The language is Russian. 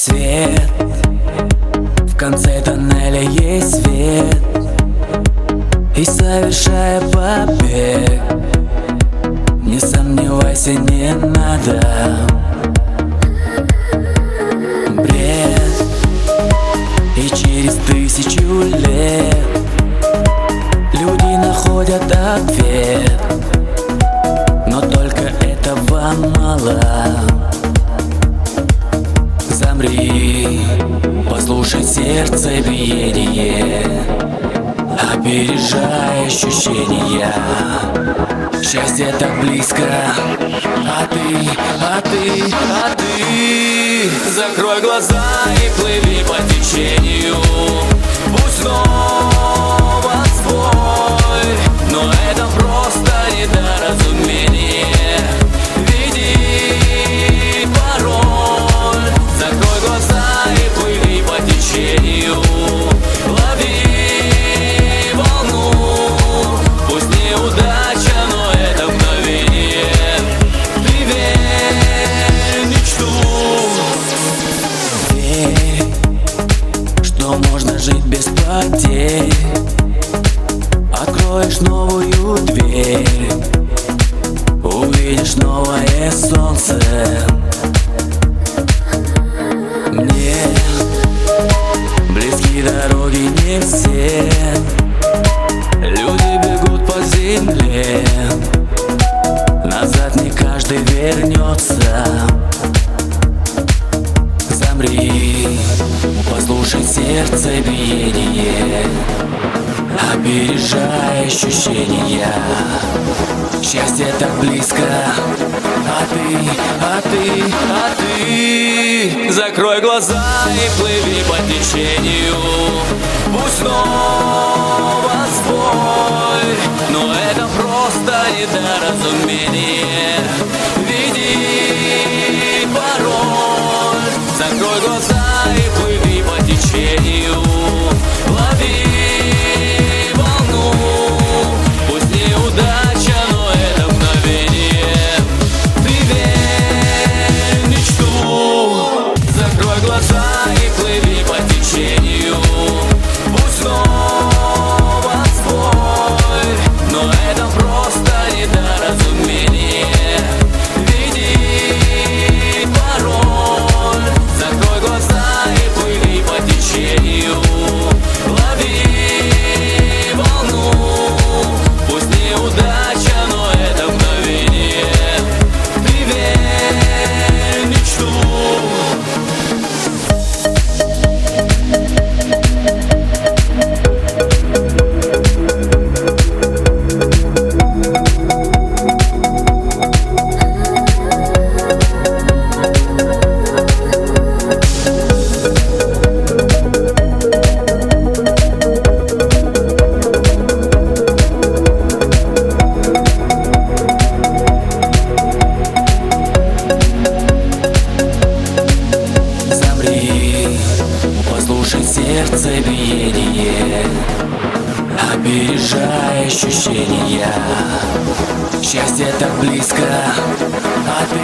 Свет, в конце тоннеля есть свет, и совершая побег, не сомневайся, не надо. Бред, и через 1000 лет люди находят ответ, но только этого мало. Замри, послушай сердце биение, опережай ощущения. Счастье так близко, а ты закрой глаза и плыви по течению. Пусть снова свой, но это просто недоразумение. Веди пароль, закрой глаза и плыви по течению. Лови волну, пусть неудача, но это мгновение. Ты верь в мечту, верь, что можно жить без потерь. Откроешь новую дверь, увидишь новое солнце. Мне близки дороги не все, люди бегут по земле, назад не каждый вернется. Замри, послушай сердце биение, опережай ощущения. Счастье так близко, а ты закрой глаза и плыви по течению. Пусть снова свой, но это просто недоразумение. Веди пароль, закрой глаза и плыви по течению. Лови волну, пусть неудача, но это мгновение. Ты верь в мечту, закрой глаза и плыви по течению. Пусть снова свой, но это просто недоразумение. Веди пароль, закрой глаза и плыви по течению. Лови волну, пусть неудача, но это мгновение. Ты верь в мечту. Послушай сердце биение, опережай ощущения. Счастье так близко, а ты